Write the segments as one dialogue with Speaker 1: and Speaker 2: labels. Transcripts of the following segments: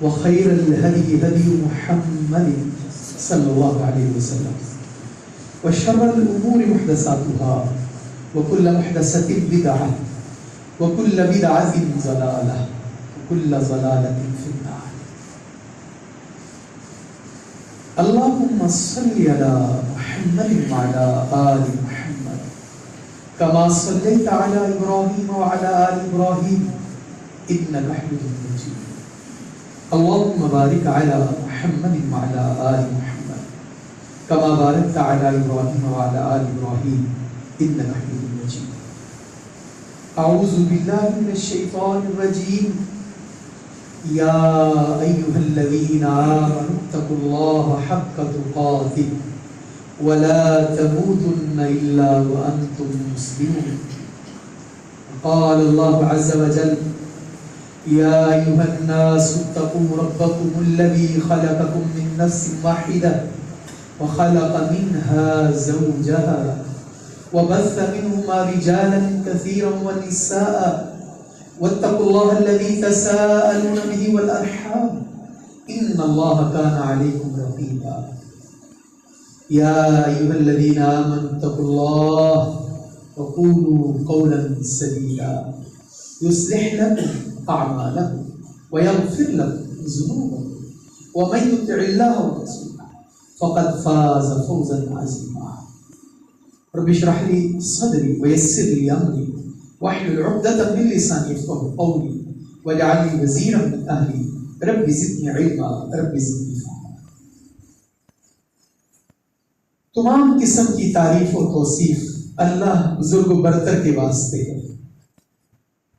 Speaker 1: وخير الهدي هدي محمد صلى الله عليه وسلم وشر الأمور محدثاتها وكل محدثة بدعة وكل بدعة ضلالة وكل ضلالة في النار. اللهم صل على محمد وعلى آل محمد كما صليت على إبراهيم وعلى آل إبراهيم إنك حميد مجيد. اللهم بارك على محمد وعلى آل محمد كما باركت على إبراهيم وعلى آل إبراهيم إنك حميد مجيد. أعوذ بالله من الشيطان الرجيم. يا أيها الذين آمنوا اتقوا الله حق تقاته ولا تموتن إلا وأنتم مسلمون. قال الله عز وجل: يا أيها الناس اتقوا ربكم الذي خلقكم من نفس واحدة وخلق منها زوجها وبث منهما رجالا كثيرا ونساء واتقوا الله الذي تساءلون به والأرحام إن الله كان عليكم رقيبا. يا أيها الذين آمنوا اتقوا الله وقولوا قولا سديدا يصلح لكم أعمالكم ويغفر لكم ذنوبكم ومن يطع الله ورسوله فقد فاز فوزا عظيما. رب اشرح لي صدري ويسر لي أمري واحلل عقدة من لساني يفقهوا قولي واجعل لي وزيرا من أهلي رب زدني علما رب زدني فهما. تمام قسم کی تعریف و توصیف اللہ بزرگ و برتر کے واسطے ہے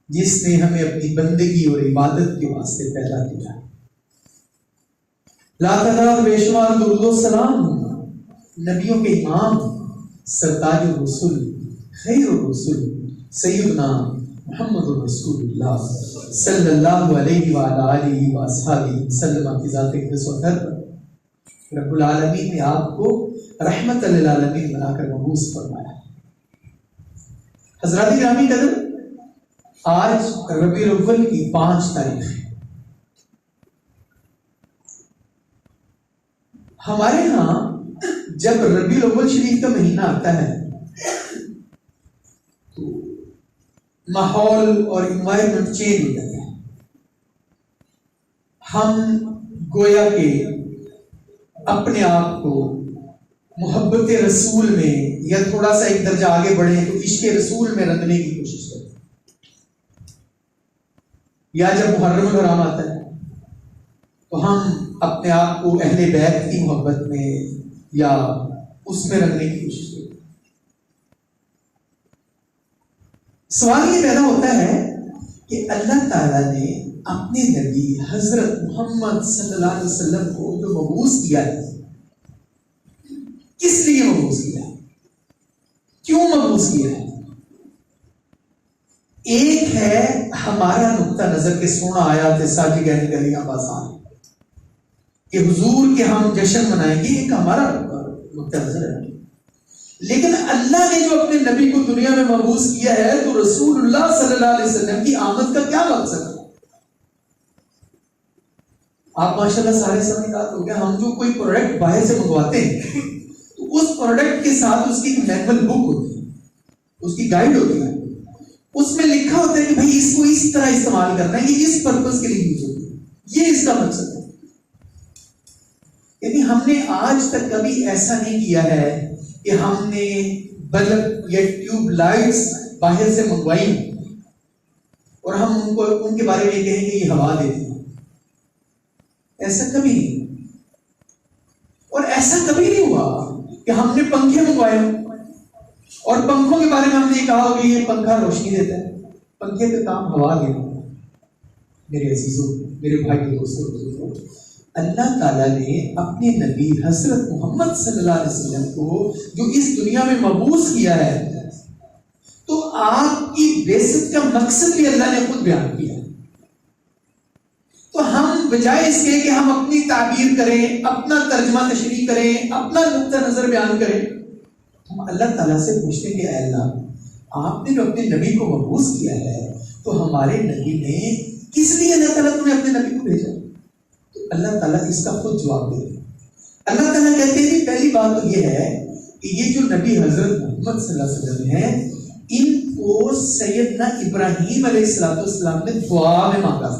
Speaker 1: جس نے ہمیں اپنی بندگی اور عبادت کے واسطے پیدا کیا. لا تعداد بے شمار درود و سلام نبیوں کے امام سرتاج الرسول خیر الرسول سیدنا محمد رسول اللہ صلی اللہ علیہ وآلہ آلہ وآصحابہ وسلم کی ذات اقدس و گھر پر رب العالمین نے آپ کو رحمت للعالمین بنا کر مبعوث فرمایا. حضرات گرامی قدر، آج ربیع الاول کی 5 تاریخ ہے. ہمارے ہاں جب ربیع الاول شریف کا مہینہ آتا ہے تو ماحول اور انوائرمنٹ چینج ہو جاتا ہے. ہم گویا کہ اپنے آپ کو محبت رسول میں یا تھوڑا سا ایک درجہ آگے بڑھیں تو عشق رسول میں رنگنے کی کوشش کرتے ہیں. یا جب محرم الحرام آتا ہے تو ہم اپنے آپ کو اہل بیت کی محبت میں یا اس میں رکھنے کی کوشش کرتے ہیں. سوال یہ پیدا ہوتا ہے کہ اللہ تعالیٰ نے اپنے نبی حضرت محمد صلی اللہ علیہ وسلم کو جو مبعوث کیا ہے کس لیے مبعوث کیا ہے، کیوں مبعوث کیا ہے؟ ایک ہے ہمارا نقطہ نظر کے سونا آیا تھے ساجی گہری گلیاں بازار کہ حضور کے ہم جشن منائیں گے، ایک ہمارا نقطہ نظر ہے. لیکن اللہ نے جو اپنے نبی کو دنیا میں مبعوث کیا ہے تو رسول اللہ صلی اللہ علیہ وسلم کی آمد کا کیا مقصد ہے؟ آپ ماشاءاللہ سارے سمجھدار ہو گیا. ہم جو کوئی پروڈکٹ باہر سے منگواتے ہیں تو اس پروڈکٹ کے ساتھ اس کی مینول بک ہوتی ہے، اس کی گائیڈ ہوتی ہے، اس میں لکھا ہوتا ہے کہ بھائی اس کو اس طرح استعمال کرنا ہے، یہ اس پرپس کے لیے یوز ہوتی ہے، یہ اس کا مقصد ہے. یعنی ہم نے آج تک کبھی ایسا نہیں کیا ہے کہ ہم نے بلب یا ٹیوب لائٹس باہر سے منگوائی اور ہم ان کے بارے میں کہیں کہ یہ ہوا دیتی ہے. ایسا کبھی نہیں. اور ایسا کبھی نہیں ہوا کہ ہم نے پنکھے منگوائے اور پنکھوں کے بارے میں ہم نے کہا کہ یہ پنکھا روشنی دیتا ہے. پنکھے کا کام ہوا دینا. میرے عزیزوں، میرے بھائی دوستوں، اللہ تعالیٰ نے اپنے نبی حضرت محمد صلی اللہ علیہ وسلم کو جو اس دنیا میں مبعوث کیا ہے تو آپ کی بعثت کا مقصد بھی اللہ نے خود بیان کیا. تو ہم بجائے اس کے کہ ہم اپنی تعبیر کریں، اپنا ترجمہ تشریح کریں، اپنا نقطہ نظر بیان کریں، ہم اللہ تعالیٰ سے پوچھتے ہیں کہ اے اللہ، آپ نے جو اپنے نبی کو مبعوث کیا ہے تو ہمارے نبی نے کس لیے اللہ تعالیٰ نے اپنے نبی کو بھیجا؟ تو اللہ تعالیٰ اس کا خود جواب دے گا. اللہ تعالیٰ کہتے ہیں کہ پہلی بات تو یہ ہے کہ یہ جو نبی حضرت محمد صلی اللہ علیہ وسلم ہیں ان کو سیدنا ابراہیم علیہ السلام نے دعا میں مانگا.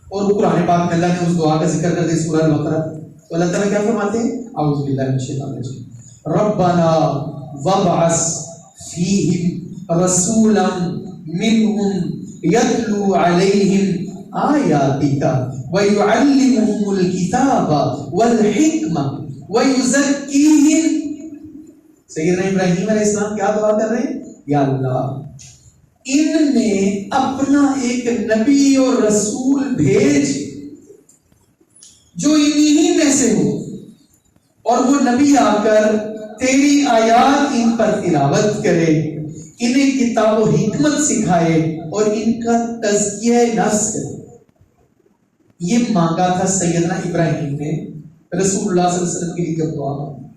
Speaker 1: اور قرآن پاک میں اللہ نے اس دعا کا ذکر کر دیا سورہ البقرہ. تو اللہ تعالیٰ کیا فرماتے ہیں؟ اعوذ باللہ من الشیطان الرجیم ربنا وابعث فیہم رسولا منہم یتلو علیہم آیاتک ویعلمہم الکتاب والحکمہ ویزکیہم. سیدنا ابراہیم علیہ السلام کیا دعا کر رہے ہیں؟ یا اللہ ان میں اپنا ایک نبی اور رسول بھیج جو انہی میں سے ہو اور وہ نبی آ کر تیری آیات ان پر تلاوت کرے, انہیں کتاب و حکمت سکھائے اور ان کا تزکیہ نفس کرے. یہ مانگا تھا سیدنا ابراہیم نے رسول اللہ صلی اللہ علیہ وسلم کے لیے جب دعا مانگی.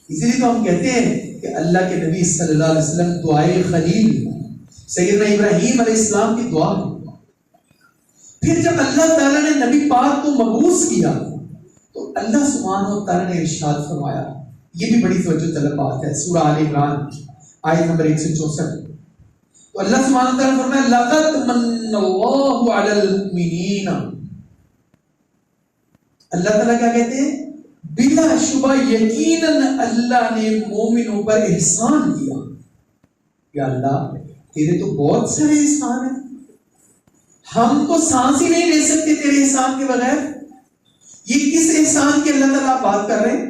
Speaker 1: اسی لیے تو ہم کہتے ہیں کہ اللہ کے نبی صلی اللہ علیہ وسلم دعائے خلیل سیدنا ابراہیم علیہ السلام کی دعا. پھر جب اللہ تعالیٰ نے نبی پاک کو مبعوث کیا تو اللہ سبحانہ و تعالیٰ نے ارشاد فرمایا, یہ بھی بڑی توجہ طلب بات ہے, سورہ آل عمران آیت نمبر 164. تو اللہ سبحانہ و تعالیٰ نے فرمایا لقد من اللہ علی المؤمنین. اللہ تعالیٰ کیا کہتے ہیں؟ بلا شبہ یقیناً اللہ نے مومنوں پر احسان کیا. یا اللہ تیرے تو بہت سارے احسان ہیں, ہم تو سانس ہی نہیں لے سکتے تیرے احسان کے بغیر. یہ کس احسان کی اللہ تعالیٰ بات کر رہے ہیں؟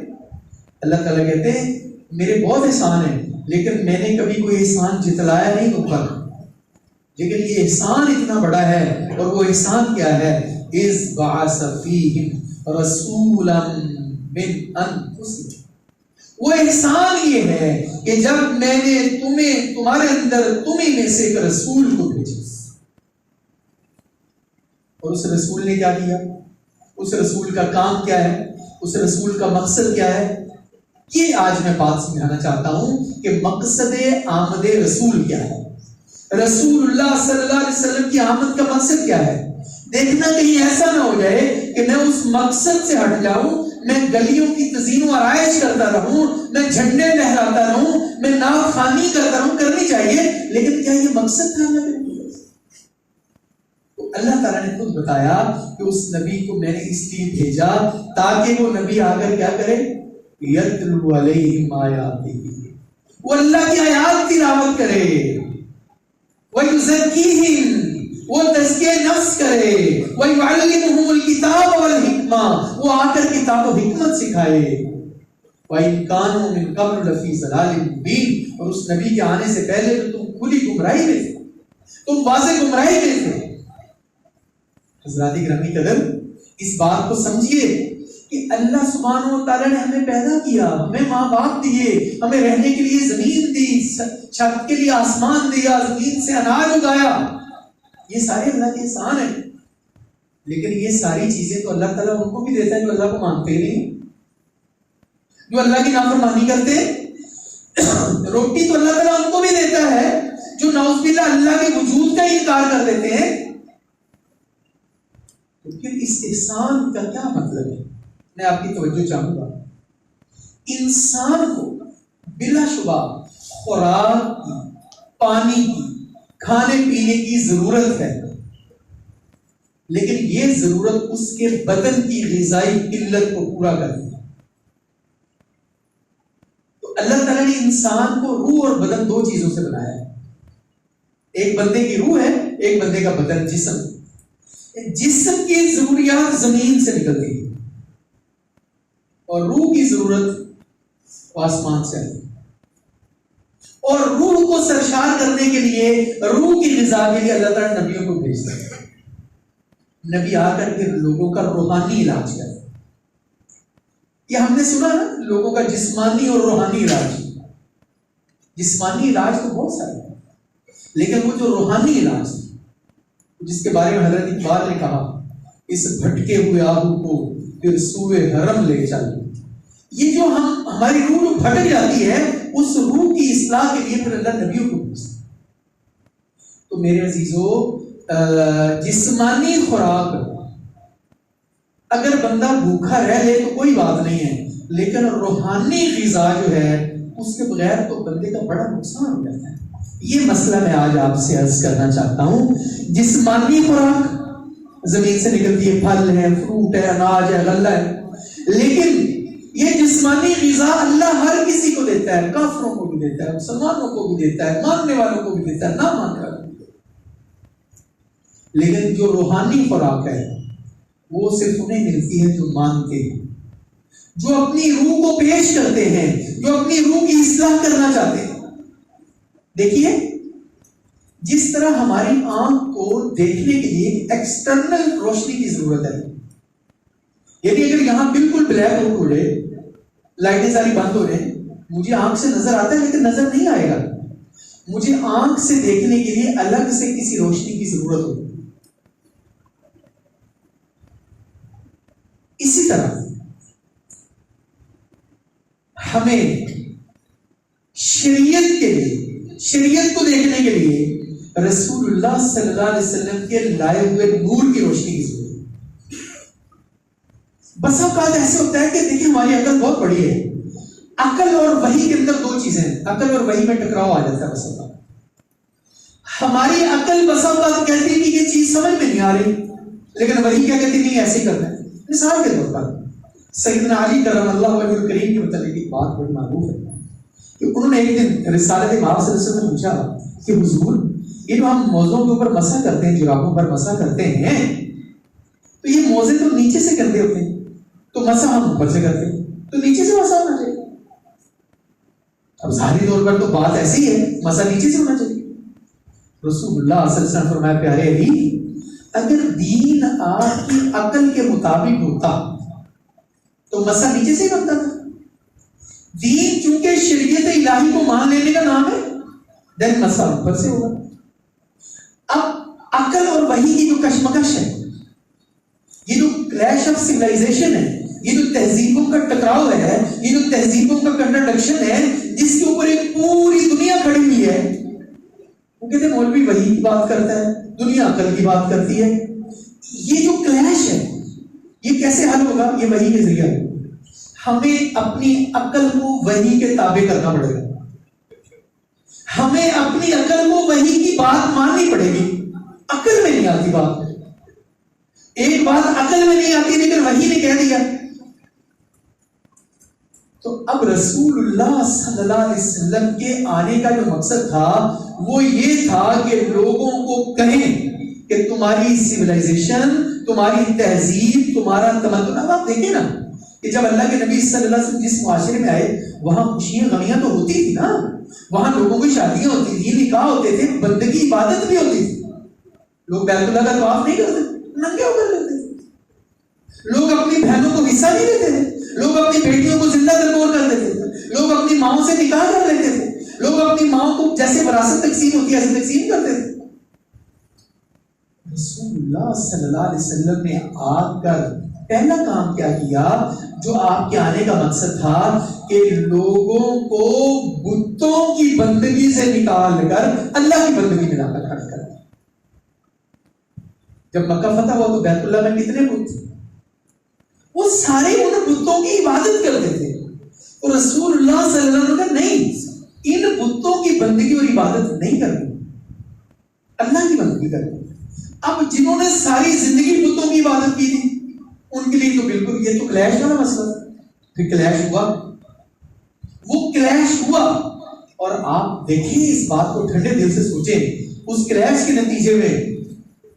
Speaker 1: اللہ تعالیٰ کہتے ہیں میرے بہت احسان ہیں لیکن میں نے کبھی کوئی احسان جتلایا نہیں تم پر, لیکن یہ احسان اتنا بڑا ہے. اور وہ احسان کیا ہے؟ اذ بعث فیہم رسولا من انفسہم. وہ احسان یہ ہے کہ جب میں نے تمہارے اندر تمہیں میں سے ایک رسول کو بھیجا. اور اس رسول نے کیا کیا؟ اس رسول کا کام کیا ہے؟ اس رسول کا مقصد کیا ہے؟ یہ آج میں بات سمجھانا چاہتا ہوں کہ مقصد آمد رسول کیا ہے. رسول اللہ صلی اللہ علیہ وسلم کی آمد کا مقصد کیا ہے؟ دیکھنا کہیں ایسا نہ ہو جائے کہ میں اس مقصد سے ہٹ جاؤں, میں گلیوں کی تزئین و آرائش کرتا رہوں, میں جھنڈے لہراتا رہوں, میں ناو خوانی کرتا رہوں. کرنی چاہیے لیکن کیا یہ مقصد تھا؟ تو اللہ تعالیٰ نے خود بتایا کہ اس نبی کو میں نے اس لیے بھیجا تاکہ وہ نبی آ کر کیا کرے؟ یتلو علیہم آیاتہ, وہ اللہ کی آیات تلاوت کرے, ویزکیہم, وہ تزکیہ نفس کرے, ویعلمہم الکتاب والحکمہ, وہ آ کر کتاب و حکمت سکھائے. وَإِن كَانُوا مِن قَبْلُ لَفِي ضَلَالٍ مُبِينٍ, اور اس نبی کے آنے سے پہلے تو تم کھلی گمراہی میں تھے, تم واضح گمراہی میں تھے. حضرات گرامی قدر, اس بات کو سمجھیے کہ اللہ سبحانہ و تعالیٰ نے ہمیں پیدا کیا, ہمیں ماں باپ دیے, ہمیں رہنے کے لیے زمین دی, چھت کے لیے آسمان دیا, زمین سے اناج اگایا. یہ سارے اللہ کے احسان ہیں. لیکن یہ ساری چیزیں تو اللہ تعالیٰ ان کو بھی دیتا ہے جو اللہ کو مانتے نہیں, جو اللہ کی نافرمانی کرتے. روٹی تو اللہ تعالیٰ ان کو بھی دیتا ہے جو نعوذ باللہ اللہ کے وجود کا انکار کر دیتے ہیں. تو پھر اس احسان کا کیا مطلب ہے؟ میں آپ کی توجہ چاہوں گا. انسان کو بلا شبہ خوراک کی, پانی کی, کھانے پینے کی ضرورت ہے, لیکن یہ ضرورت اس کے بدن کی غذائی قلت کو پورا کرتی ہے. تو اللہ تعالیٰ نے انسان کو روح اور بدن دو چیزوں سے بنایا ہے. ایک بندے کی روح ہے, ایک بندے کا بدن جسم. جسم کی ضروریات زمین سے نکلتی ہے اور روح کی ضرورت آسمان سے آتی ہے. اور روح کو سرشار کرنے کے لیے, روح کی غذا کے لیے اللہ تعالیٰ نبیوں کو بھیجتا ہے. نبی آ کر کے لوگوں کا روحانی علاج کرتے. یہ ہم نے سنا نا, لوگوں کا جسمانی اور روحانی علاج. جسمانی علاج تو بہت سارے ہیں, لیکن وہ جو روحانی علاج جس کے بارے میں حضرت اقبال نے کہا, اس بھٹکے ہوئے آہو کو پھر سوئے حرم لے چل. یہ جو ہماری روح بھٹک جاتی ہے, اس روح کی اصلاح کے لیے پھر اللہ نبیوں کو بھیجتا. تو میرے عزیزو, جسمانی خوراک اگر بندہ بھوکا رہ لے تو کوئی بات نہیں ہے، لیکن روحانی غذا جو ہے اس کے بغیر تو بندے کا بڑا نقصان ہو جاتا ہے۔ یہ مسئلہ میں آج آپ سے عرض کرنا چاہتا ہوں۔ جسمانی خوراک زمین سے نکلتی ہے، پھل ہے، فروٹ ہے، اناج ہے، غلہ ہے، لیکن یہ جسمانی غذا اللہ ہر کسی کو دیتا ہے، کافروں کو بھی دیتا ہے، مسلمانوں کو بھی دیتا ہے، ماننے والوں کو بھی دیتا ہے، نہ ماننے والوں کو بھی دیتا ہے۔ لیکن جو روحانی خوراک ہے وہ صرف انہیں ملتی ہے جو مانتے ہیں، جو اپنی روح کو پیش کرتے ہیں، جو اپنی روح کی اصلاح کرنا چاہتے ہیں۔ دیکھیے، جس طرح ہماری آنکھ کو دیکھنے کے لیے ایکسٹرنل روشنی کی ضرورت ہے، یعنی اگر یہاں بالکل بلیک ہو پورے، لائٹیں ساری بند ہو رہے ہیں، مجھے آنکھ سے نظر آتا ہے لیکن نظر نہیں آئے گا، مجھے آنکھ سے دیکھنے کے لیے الگ سے کسی روشنی کی ضرورت ہوگی۔ اسی طرح ہمیں شریعت کے لیے، شریعت کو دیکھنے کے لیے رسول اللہ صلی اللہ علیہ وسلم کے لائے ہوئے نور کی روشنی کی ضرورت ہے۔ بس اوقات ایسے ہوتا ہے کہ دیکھیں ہماری عقل بہت بڑی ہے، عقل اور وحی کے اندر دو چیزیں ہیں، عقل اور وحی میں ٹکراؤ آ جاتا ہے۔ بس اوقات ہماری عقل بس اوقات کہتی ہے کہ یہ چیز سمجھ میں نہیں آ رہی، لیکن وحی کیا کہتی نہیں ایسے کرنا ہے۔ مثال کے طور پر سیدنا علی کرم اللہ وجہ الکریم کے متعلق ایک بات بڑی معروف ہے کہ انہوں نے ایک دن رسالت مآب صلی اللہ علیہ وسلم نے پوچھا کہ حضور، یہ جو ہم موزوں کے اوپر مسح کرتے ہیں، جرابوں پر مسح کرتے ہیں، تو یہ موزے تو نیچے سے کرتے ہوتے ہیں، تو مسح ہم اوپر سے کرتے ہیں، تو نیچے سے مسح ہونا چاہیے۔ اب ظاہری طور پر تو بات ایسی ہے، مسح نیچے سے ہونا چاہیے۔ رسول اللہ صلی اللہ علیہ وسلم فرمایا، پیارے علی، اگر دین آپ کی عقل کے مطابق ہوتا تو مسح نیچے سے بنتا تھا۔ دین چونکہ شریعت الہی کو مان لینے کا نام ہے، دین مسح اوپر سے ہوگا۔ اب عقل اور وحی کی جو کشمکش ہے، یہ جو کلیش آف سویلائزیشن ہے، یہ جو تہذیبوں کا ٹکراؤ ہے، یہ جو تہذیبوں کا کنٹرڈکشن ہے، جس کے اوپر ایک پوری دنیا کھڑی ہوئی ہے، وہ کہتے ہیں مولوی وحی کی بات کرتا ہے، دنیا عقل کی بات کرتی ہے۔ یہ جو کلیش ہے یہ کیسے حل ہوگا؟ یہ وحی کے ذریعہ ہے۔ ہمیں اپنی عقل کو وحی کے تابع کرنا پڑے گا، ہمیں اپنی عقل کو وحی کی بات ماننی پڑے گی۔ عقل میں نہیں آتی بات، ایک بات عقل میں نہیں آتی لیکن وحی نے کہہ دیا۔ تو اب رسول اللہ صلی اللہ علیہ وسلم کے آنے کا جو مقصد تھا وہ یہ تھا کہ لوگوں کو کہیں کہ تمہاری سیولائزیشن، تمہاری تہذیب، تمہارا تمدن۔ اب آپ دیکھیں نا کہ جب اللہ کے نبی صلی اللہ علیہ وسلم جس معاشرے میں آئے وہاں خوشیاں غمیاں تو ہوتی تھی نا، وہاں لوگوں کی شادیاں ہوتی تھی، نکاح ہوتے تھے، بندگی عبادت بھی ہوتی تھی۔ لوگ بیت اللہ کا طواف نہیں کرتے، ننگے ہو کر لیتے تھے۔ لوگ اپنی بہنوں کو حصہ نہیں دیتے تھے، لوگ اپنی بیٹیوں کو زندہ درگور کر دیتے تھے، لوگ اپنی ماؤں سے نکاح کر لیتے تھے، لوگ اپنی ماؤں کو جیسے وراثت تقسیم ہوتی ہے ایسے تقسیم کرتے تھے۔ رسول اللہ صلی اللہ علیہ وسلم نے آ کر پہلا کام کیا کیا جو آپ کے آنے کا مقصد تھا کہ لوگوں کو بتوں کی بندگی سے نکال کر اللہ کی بندگی میں لا کر کھڑا کر دیا۔ جب مکہ فتح ہوا تو بیت اللہ میں کتنے بت تھے؟ وہ سارے ان بتوں کی عبادت کرتے تھے۔ اور رسول اللہ صلی اللہ علیہ وسلم نے نہیں، ان بتوں کی بندگی اور عبادت نہیں کرنی، اللہ کی بندگی کرنی۔ اب جنہوں نے ساری زندگی بتوں کی عبادت کی تھی ان کے لیے تو بالکل یہ تو کلیش والا مسئلہ تھا۔ پھر کلیش ہوا، وہ کلیش ہوا، اور آپ دیکھیں اس بات کو ٹھنڈے دل سے سوچیں۔ اس کلیش کے نتیجے میں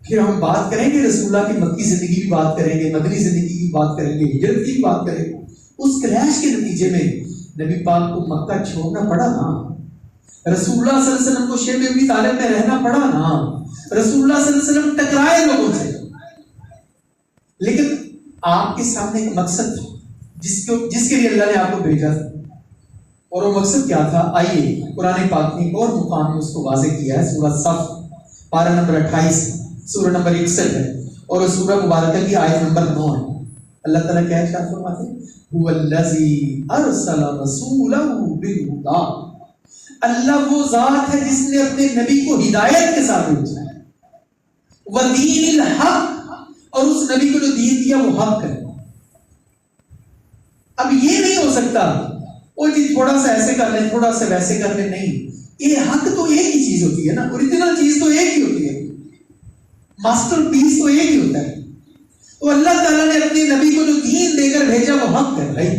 Speaker 1: پھر ہم بات کریں گے رسول اللہ کی مکی زندگی کی بات کریں گے، مدنی زندگی کی بات کریں گے، ہجرت کی بات کریں گے۔ اس کلیش کے نتیجے میں نبی پاک کو مکہ چھوڑنا پڑا نا، رسول اللہ صلی اللہ علیہ وسلم کو شیب ابی طالب میں رہنا پڑا نا، رسول اللہ صلی اللہ علیہ وسلم ٹکرائے لوگوں سے، لیکن آپ کے سامنے ایک مقصد تھا جس کے لیے اللہ نے آپ کو بھیجا تھا، اور وہ مقصد کیا تھا؟ آئیے قرآن پاک نے ایک اور مقام میں اس کو واضح کیا ہے۔ سورہ صف پارہ نمبر 28، سورہ نمبر 61 ہے، اور وہ سورہ مبارکہ کی آیت نمبر 9 ہے۔ اللہ تعالیٰ کیا ارشاد فرماتے ہیں؟ هو الذی ارسل رسولہ بالہدی، اللہ وہ ذات ہے جس نے اپنے نبی کو ہدایت کے ساتھ بھیجا ہے، ودین الحق، اور اس نبی کو جو دین دیا وہ حق ہے۔ اب یہ نہیں ہو سکتا وہ جی تھوڑا سا ایسے کر لیں تھوڑا سا ویسے کر لیں، نہیں، یہ حق تو ایک ہی چیز ہوتی ہے نا، اوریجنل چیز تو ایک ہی ہوتی ہے، ماسٹر پیس تو ایک ہی ہوتا ہے. تو اللہ تعالیٰ نے اپنے نبی کو جو دین دے کر بھیجا وہ حق ہے بھائی.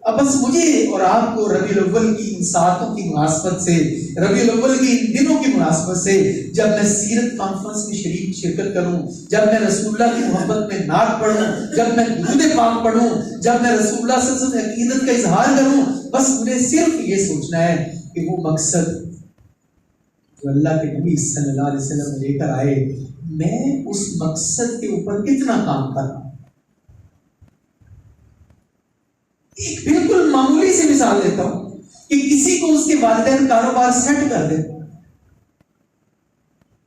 Speaker 1: اب بس مجھے اور آپ کو ربیع الاول کی ان ساعتوں کی مناسبت سے، ربیع الاول کی ان دنوں کی مناسبت سے، جب میں سیرت کانفرنس میں شرکت کروں، جب میں رسول اللہ کی محبت میں نعت پڑھوں، جب میں درود پاک پڑھوں، جب میں رسول اللہ صلی اللہ علیہ وسلم کی عقیدت کا اظہار کروں، بس مجھے صرف یہ سوچنا ہے کہ وہ مقصد جو اللہ کے نبی صلی اللہ علیہ وسلم لے کر آئے، میں اس مقصد کے اوپر کتنا کام کر رہا ہوں. ایک بالکل معمولی سی مثال دیتا ہوں کہ کسی کو اس کے والدین کاروبار سیٹ کر دے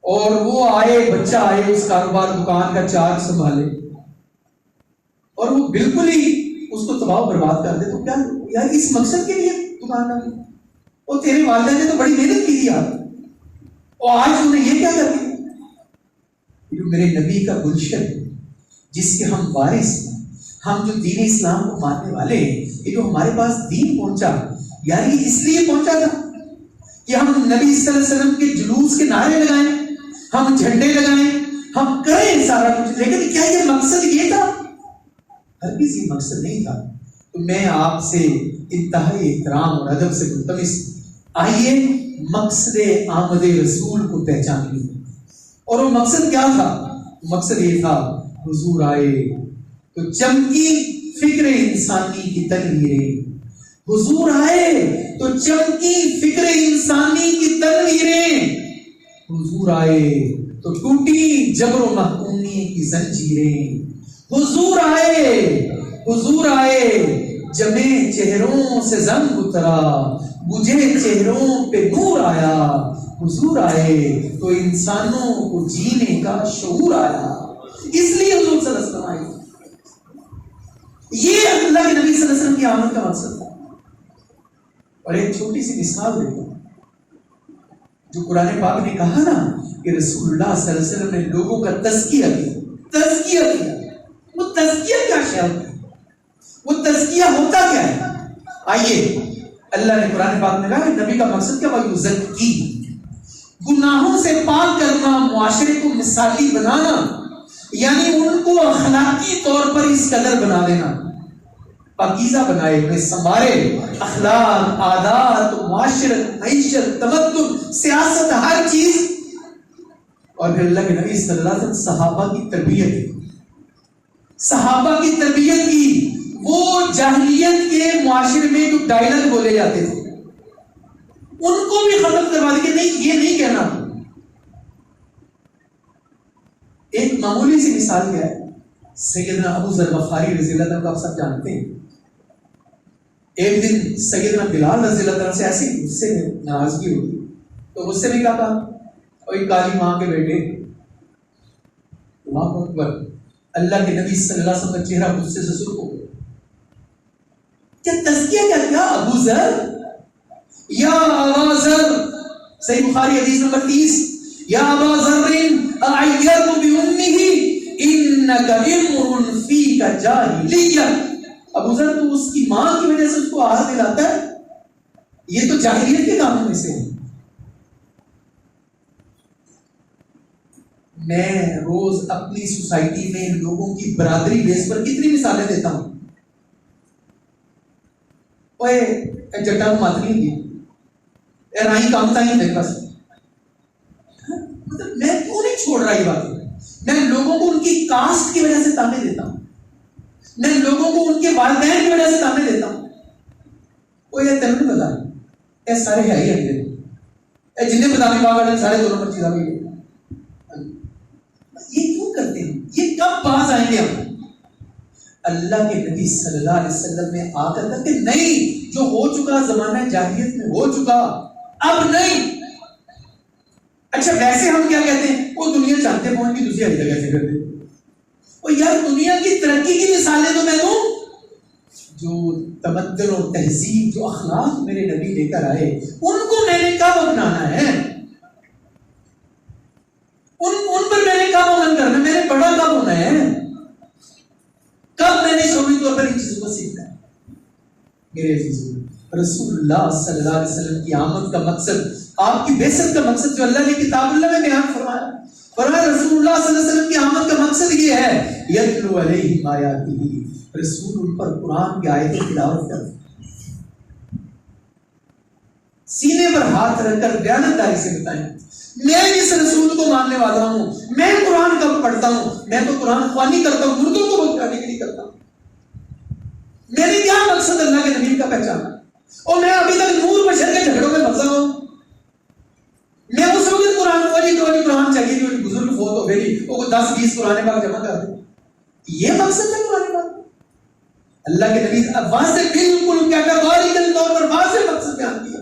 Speaker 1: اور وہ آئے، بچہ آئے، اس کاروبار دکان کا چارج سنبھالے اور وہ بالکل ہی اس کو تباہ برباد کر دے، تو کیا یار اس مقصد کے لیے دکان ڈالی؟ اور تیرے والدین نے تو بڑی محنت کی تھی یار، اور آج انہیں یہ کیا کر دیا؟ جو میرے نبی کا گلشن جس کے ہم وارث ہیں، ہم جو دین اسلام کو ماننے والے ہیں، یہ جو ہمارے پاس دین پہنچا، یار یہ اس لیے پہنچا تھا کہ ہم نبی صلی اللہ علیہ وسلم کے جلوس کے نعرے لگائیں، ہم جھنڈے لگائیں، ہم کریں سارا کچھ، لیکن کیا یہ مقصد یہ تھا؟ ہرگز یہ مقصد نہیں تھا. تو میں آپ سے انتہائی احترام اور ادب سے ملتمس، آئیے مقصد آمد رسول کو پہچان لیں. اور وہ مقصد کیا تھا؟ مقصد یہ تھا حضور آئے تو چمکی فکر انسانی کی تنویریں، حضور آئے تو چمکی فکر انسانی کی تنویریں، حضور آئے تو ٹوٹی جبر و محکومی کی زنجیریں، حضور آئے، حضور آئے جمے چہروں سے زنگ اترا، بجھے چہروں پہ نور آیا، حضور آئے تو انسانوں کو جینے کا شعور آیا. اس لیے حضور صلی اللہ علیہ وسلم آئے. یہ اللہ کے نبی صلی اللہ علیہ وسلم کی آمد کا مقصد تھا. اور ایک چھوٹی سی مثال دیتا ہوں، جو قرآن پاک نے کہا نا کہ رسول اللہ صلی اللہ علیہ وسلم نے لوگوں کا تزکیہ کیا، وہ تزکیہ کیا شے ہے؟ وہ تزکیہ ہوتا کیا ہے؟ آئیے اللہ نے قرآن پاک میں کہا کہ نبی کا مقصد کیا ہوا؟ یزکی، گناہوں سے پاک کرنا، معاشرے کو مثالی بنانا، یعنی ان کو اخلاقی طور پر اس قدر بنا دینا، پاکیزہ بنائے، انہیں سنوارے، اخلاق، عادات، معاشرت، معیشت، تمدن، سیاست، ہر چیز. اور پھر اللہ کے نبی صلی اللہ علیہ وسلم صحابہ کی تربیت کی. وہ جاہلیت کے معاشرے میں جو ڈائلاگ بولے جاتے تھے ان کو بھی ختم کروا دے کہ نہیں، یہ نہیں کہنا. ایک معمولی سی مثال کیا ہے، سیدنا ابو ذر غفاری رضی اللہ عنہ کو آپ سب جانتے ہیں. ایک دن سیدنا بلال رضی اللہ عنہ سے ایسی غصے میں ناراضگی ہوئی تو غصے میں کیا کہا؟ اور کالی ماں کے بیٹے، اللہ اکبر، اللہ کے نبی صلی اللہ علیہ وسلم کا چہرہ غصے سے سرخ ہو گیا. کیا تزکیہ کیا ابو ذر، یا ابا ذر، صحیح بخاری حدیث نمبر 30، یا ابا ذر اعیرت بامہ انک امر فیک جاہلیہ. ابو ذر تو اس کی ماں کی وجہ سے اس کو آہ دلاتا ہے، یہ تو جاہلیت کے کاموں میں سے ہے. میں روز اپنی سوسائٹی میں لوگوں کی برادری بیس پر کتنی مثالیں دیتا ہوں. جٹا مات نہیں ہوگی، رائی کامتا ہی میرے پاس. مطلب میں کیوں نہیں چھوڑ رہا یہ بات؟ میں لوگوں کو ان کی کاسٹ کی وجہ سے تانے دیتا ہوں، میں لوگوں کو ان کے والدین کی وجہ سے تانے دیتا ہوں. وہ یہ تمہیں بتا اے سارے ہے ہی اگلے اے جنہیں بتانے پاگل سارے دونوں پر چیزیں گئی. یہ کیوں کرتے ہیں؟ یہ کب باز آئیں گے ہم؟ اللہ کے نبی صلی اللہ علیہ وسلم نے آ کر کہ نہیں، جو ہو چکا زمانہ جاہلیت میں ہو چکا، اب نہیں. اچھا ویسے ہم کیا کہتے ہیں؟ وہ دنیا چاہتے پہنچ کی دوسری ہر جگہ سے کرتے. اور یار دنیا کی ترقی کی مثالیں تو میں دوں، جو تمدن و تہذیب، جو اخلاق میرے نبی لے کر آئے، ان کو میں نے کب اپنانا ہے؟ ان پر میں نے کب عمل کرنا ہے؟ میں نے بڑا کب ہونا ہے؟ کب میں نے شعوری طور پر ان چیزوں کو سیکھا؟ میرے عزیزوں، رسول اللہ صلی اللہ علیہ وسلم کی آمد کا مقصد، آپ کی بعثت کا مقصد جو اللہ نے کتاب اللہ میں بیان فرمایا، رسول اللہ صلی اللہ علیہ وسلم کی آمد کا مقصد یہ ہے یتلو علیہم آیاتہ، رسول ان پر قرآن کی آیتیں تلاوت کرتے، سینے پر ہاتھ رکھ کر دیانتداری سے بتائیں میں اس رسول کو ماننے والا ہوں، میں قرآن کب پڑھتا ہوں، میں تو قرآن خوانی کرتا ہوں، مردوں کو بچانے کے لیے کرتا ہوں، میرے کیا مقصد اللہ کے نبی کا پہچانا، اور میں ابھی تک نور بشر کے جھگڑوں میں پھنسا ہوں، میں اس وقت قرآن قرآن چاہیے جو بزرگ فوت ہو گئی وہ 10-20 قرآن پاک جمع کر دیں، یہ مقصد ہے قرآن پاک؟ اللہ کے نبی واضح بالکل کیٹاگوریکل طور پر واضح مقصد بیان کیا،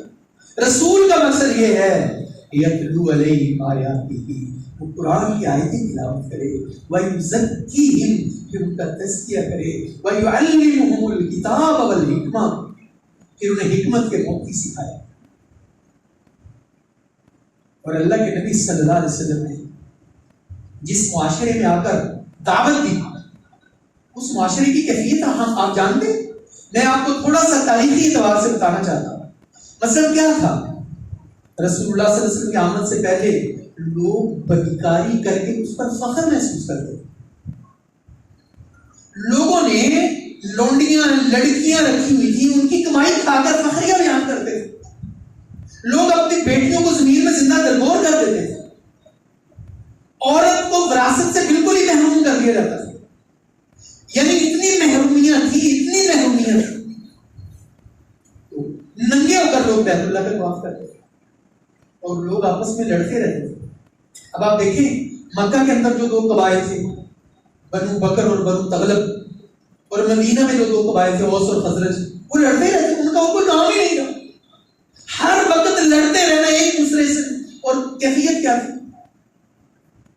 Speaker 1: رسول کا مقصد یہ ہے یتلو علیہم آیاتہ، وہ قرآن کی آیتیں تلاوت کرے، ویزکیہم، پھر ان کا تزکیہ کرے، ویعلمہم الکتاب والحکمہ، پھر انہیں حکمت کے موتی سکھائے۔ اور اللہ کے نبی صلی اللہ علیہ وسلم نے جس معاشرے میں آ کر دعوت دی، اس معاشرے کی کیفیت آپ جانتے ہیں؟ میں آپ کو تھوڑا سا تاریخی اعتبار سے بتانا چاہتا ہوں۔ مثلا کیا تھا؟ رسول اللہ صلی اللہ علیہ وسلم کی آمد سے پہلے لوگ بدکاری کر کے اس پر فخر محسوس کرتے، لوگوں نے لونڈیاں لڑکیاں رکھی ہوئی تھی، ان کی کمائی کھا کر فخریہ بیان کرتے تھے، لوگ اپنی بیٹیوں کو زمین میں زندہ درگور کر دیتے تھے، عورت کو وراثت سے بالکل ہی محروم کر دیا جاتا تھا، یعنی اتنی محرومیاں تھی تو ننگے ہو کر لوگ بیت اللہ کا طواف کرتے تھے اور لوگ آپس میں لڑتے رہتے تھے۔ اب آپ دیکھیں مکہ کے اندر جو 2 قبائل تھے، بنو بکر اور بنو تغلب، اور مدینہ میں جو 2 قبائل تھے اوس اور خزرج، وہ لڑتے رہتے، ان کا کوئی کام ہی نہیں تھا، ہر وقت لڑتے رہنا ایک دوسرے سے۔ اور کیفیت کیا تھی؟